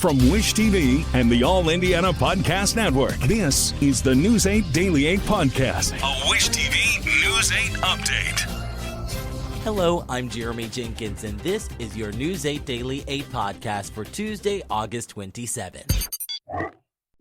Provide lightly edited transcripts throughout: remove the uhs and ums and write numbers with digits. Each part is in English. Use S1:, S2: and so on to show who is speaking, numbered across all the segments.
S1: From Wish TV and the All Indiana Podcast Network, this is the News 8 Daily 8 Podcast, a Wish TV News 8 update.
S2: Hello, I'm Jeremy Jenkins, and this is your News 8 Daily 8 Podcast for Tuesday, August 27th.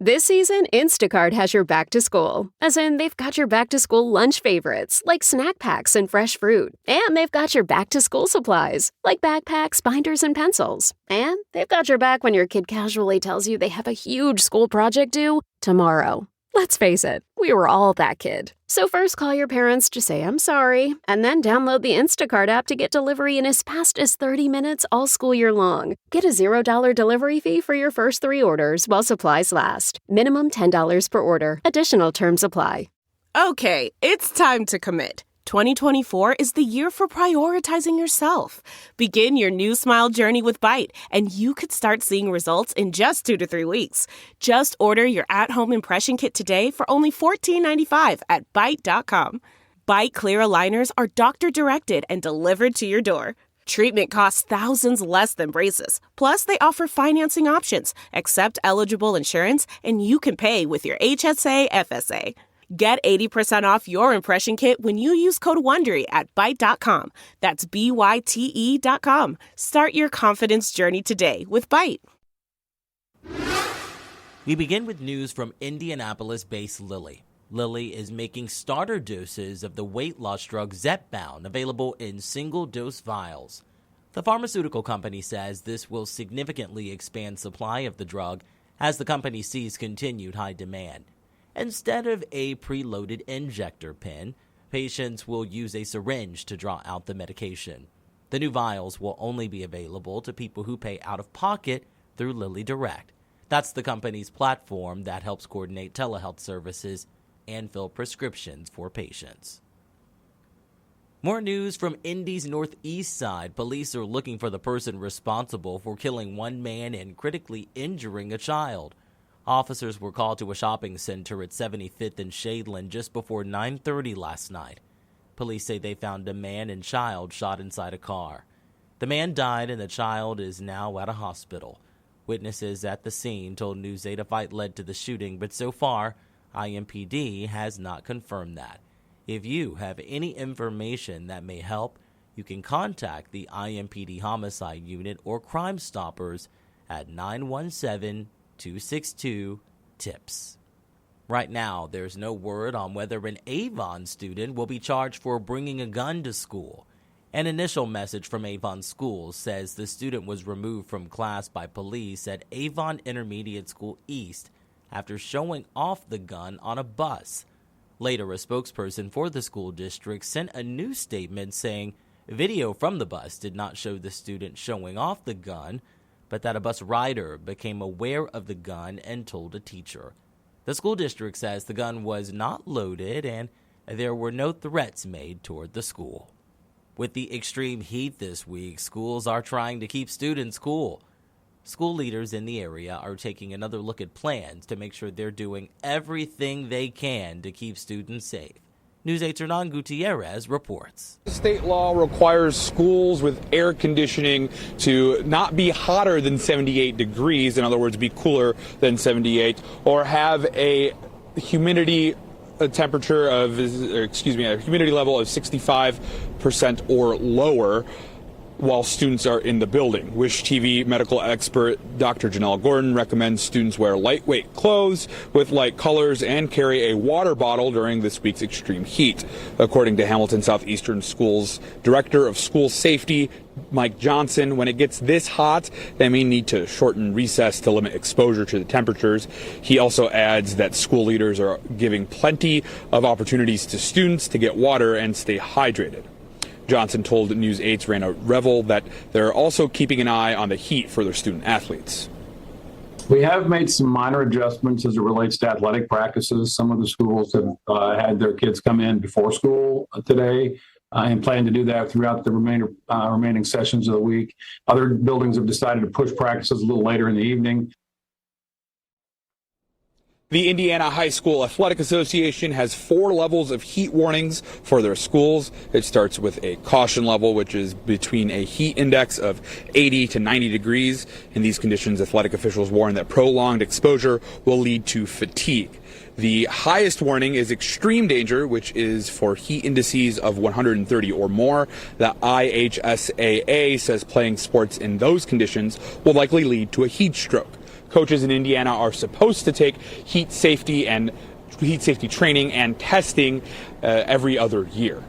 S3: This season, Instacart has your back to school. As in, they've got your back to school lunch favorites, like snack packs and fresh fruit. And they've got your back to school supplies, like backpacks, binders, and pencils. And they've got your back when your kid casually tells you they have a huge school project due tomorrow. Let's face it, we were all that kid. So first call your parents to say I'm sorry, and then download the Instacart app to get delivery in as fast as 30 minutes all school year long. Get a $0 delivery fee for your first 3 orders while supplies last. Minimum $10 per order. Additional terms apply.
S4: Okay, it's time to commit. 2024 is the year for prioritizing yourself. Begin your new smile journey with Byte, and you could start seeing results in just 2 to 3 weeks. Just order your at-home impression kit today for only $14.95 at Byte.com. Byte clear aligners are doctor-directed and delivered to your door. Treatment costs thousands less than braces. Plus, they offer financing options, accept eligible insurance, and you can pay with your HSA FSA. Get 80% off your impression kit when you use code WONDERY at Byte.com. That's BYTE.com. Start your confidence journey today with Byte.
S2: We begin with news from Indianapolis-based Lilly. Lilly is making starter doses of the weight loss drug Zepbound available in single-dose vials. The pharmaceutical company says this will significantly expand supply of the drug as the company sees continued high demand. Instead of a preloaded injector pen, patients will use a syringe to draw out the medication. The new vials will only be available to people who pay out of pocket through Lilly Direct. That's the company's platform that helps coordinate telehealth services and fill prescriptions for patients. More news from Indy's northeast side. Police are looking for the person responsible for killing one man and critically injuring a child. Officers were called to a shopping center at 75th and Shadeland just before 9:30 last night. Police say they found a man and child shot inside a car. The man died and the child is now at a hospital. Witnesses at the scene told News 8 a fight led to the shooting, but so far, IMPD has not confirmed that. If you have any information that may help, you can contact the IMPD Homicide Unit or Crime Stoppers at 917-262-TIPS. Right now, there's no word on whether an Avon student will be charged for bringing a gun to school. An initial message from Avon schools says the student was removed from class by police at Avon Intermediate School East after showing off the gun on a bus. Later, a spokesperson for the school district sent a news statement saying video from the bus did not show the student showing off the gun, but that a bus rider became aware of the gun and told a teacher. The school district says the gun was not loaded and there were no threats made toward the school. With the extreme heat this week, schools are trying to keep students cool. School leaders in the area are taking another look at plans to make sure they're doing everything they can to keep students safe. News 8's Hernan Gutierrez reports.
S5: State law requires schools with air conditioning to not be hotter than 78 degrees, in other words, be cooler than 78, or have a humidity temperature of, a humidity level of 65% or lower while students are in the building. Wish TV medical expert Dr. Janelle Gordon recommends students wear lightweight clothes with light colors and carry a water bottle during this week's extreme heat. According to Hamilton Southeastern Schools Director of School Safety, Mike Johnson, when it gets this hot, they may need to shorten recess to limit exposure to the temperatures. He also adds that school leaders are giving plenty of opportunities to students to get water and stay hydrated. Johnson told News 8's Raina Revel that they're also keeping an eye on the heat for their student athletes.
S6: We have made some minor adjustments as it relates to athletic practices. Some of the schools have had their kids come in before school today and plan to do that throughout the remaining sessions of the week. Other buildings have decided to push practices a little later in the evening.
S5: The Indiana High School Athletic Association has 4 levels of heat warnings for their schools. It starts with a caution level, which is between a heat index of 80 to 90 degrees. In these conditions, athletic officials warn that prolonged exposure will lead to fatigue. The highest warning is extreme danger, which is for heat indices of 130 or more. The IHSAA says playing sports in those conditions will likely lead to a heat stroke. Coaches in Indiana are supposed to take heat safety training and testing every other year.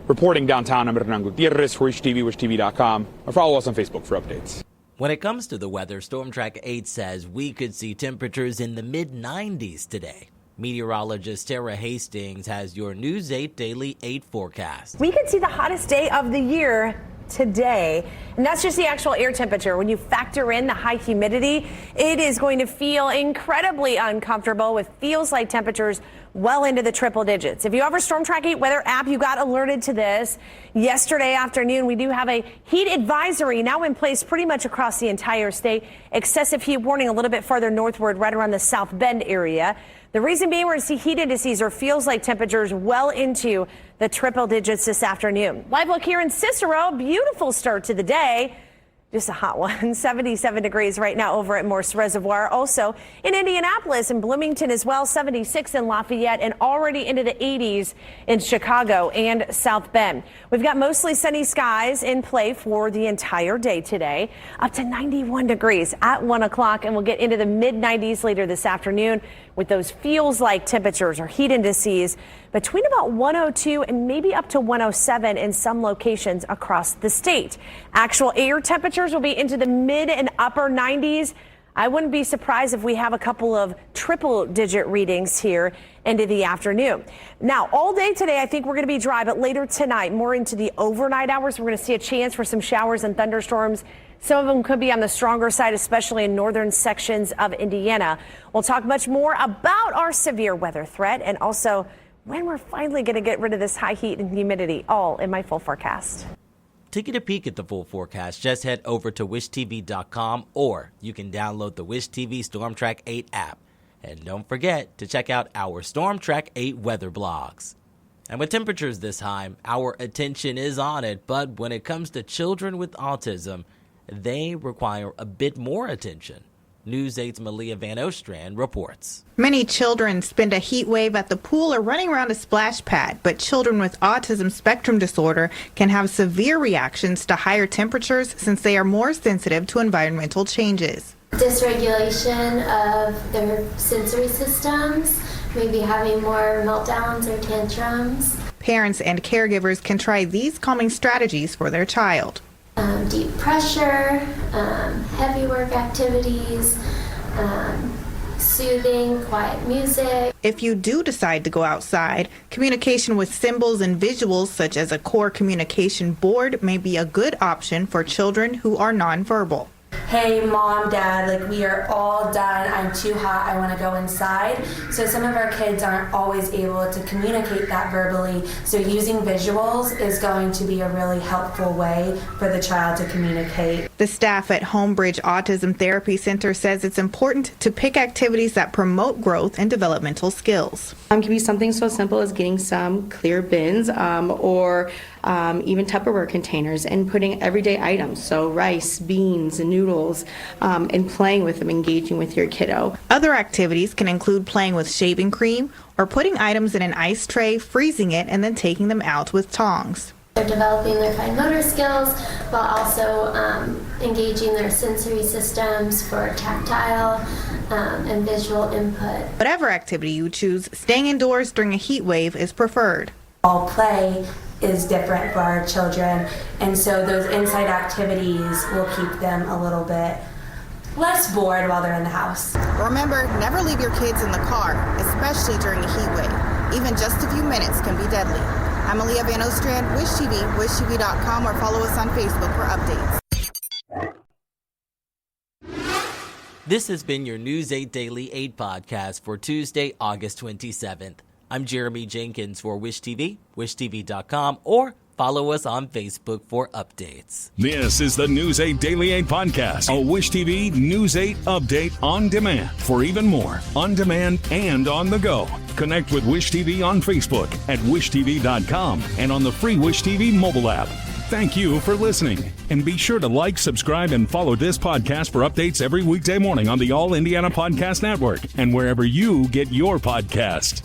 S5: Reporting downtown, I'm Hernan Gutierrez for Wish TV, wishtv.com, or follow us on Facebook for updates.
S2: When it comes to the weather, Storm Track 8 says we could see temperatures in the mid-90s today. Meteorologist Tara Hastings has your News 8 Daily 8 forecast.
S7: We could see the hottest day of the year today, and that's just the actual air temperature. When you factor in the high humidity, it is going to feel incredibly uncomfortable with feels like temperatures well into the triple digits. If you have our Storm Track 8 weather app, you got alerted to this yesterday afternoon. We do have a heat advisory now in place pretty much across the entire state. Excessive heat warning a little bit farther northward, right around the South Bend area. The reason being, we're going to see heat indices or feels like temperatures well into the triple digits this afternoon. Live look here in Cicero. Beautiful start to the day. Just a hot one. 77 degrees right now over at Morse Reservoir. Also in Indianapolis and Bloomington as well. 76 in Lafayette and already into the 80s in Chicago and South Bend. We've got mostly sunny skies in play for the entire day today. Up to 91 degrees at 1 o'clock, and we'll get into the mid-90s later this afternoon with those feels like temperatures or heat indices between about 102 and maybe up to 107 in some locations across the state. Actual air temperatures will be into the mid and upper 90s. I wouldn't be surprised if we have a couple of triple digit readings here into the afternoon. Now, all day today, I think we're going to be dry, but later tonight, more into the overnight hours, we're going to see a chance for some showers and thunderstorms. Some of them could be on the stronger side, especially in northern sections of Indiana. We'll talk much more about our severe weather threat and also when we're finally going to get rid of this high heat and humidity, all in my full forecast.
S2: To get a peek at the full forecast, just head over to wishtv.com, or you can download the Wish TV Storm Track 8 app. And don't forget to check out our Storm Track 8 weather blogs. And with temperatures this high, our attention is on it, but when it comes to children with autism, they require a bit more attention. News 8's Malia Van Ostrand reports.
S8: Many children spend a heat wave at the pool or running around a splash pad, but children with autism spectrum disorder can have severe reactions to higher temperatures since they are more sensitive to environmental changes.
S9: Dysregulation of their sensory systems, maybe having more meltdowns or tantrums.
S8: Parents and caregivers can try these calming strategies for their child.
S9: Deep pressure, heavy work activities, soothing, quiet music.
S8: If you do decide to go outside, communication with symbols and visuals such as a core communication board may be a good option for children who are nonverbal.
S10: Hey, mom, dad, like we are all done. I'm too hot. I want to go inside. So some of our kids aren't always able to communicate that verbally. So using visuals is going to be a really helpful way for the child to communicate.
S8: The staff at Homebridge Autism Therapy Center says it's important to pick activities that promote growth and developmental skills.
S11: It can be something so simple as getting some clear bins or even Tupperware containers and putting everyday items, so rice, beans, and noodles, and playing with them, engaging with your kiddo.
S8: Other activities can include playing with shaving cream or putting items in an ice tray, freezing it, and then taking them out with tongs.
S9: They're developing their fine motor skills while also engaging their sensory systems for tactile and visual input.
S8: Whatever activity you choose, staying indoors during a heat wave is preferred.
S10: All play is different for our children, and so those inside activities will keep them a little bit less bored while they're in the house.
S12: Remember, never leave your kids in the car, especially during a heat wave. Even just a few minutes can be deadly. I'm Malia Van Ostrand, Wish TV, wishtv.com, or follow us on Facebook for updates.
S2: This has been your News 8 Daily 8 podcast for Tuesday, August 27th. I'm Jeremy Jenkins for Wish TV, wishtv.com, or Follow us on Facebook for updates.
S1: This is the News 8 Daily 8 podcast, a Wish TV News 8 update on demand. For even more, on demand and on the go, connect with Wish TV on Facebook at wishtv.com and on the free Wish TV mobile app. Thank you for listening, and be sure to like, subscribe, and follow this podcast for updates every weekday morning on the All Indiana Podcast Network and wherever you get your podcast.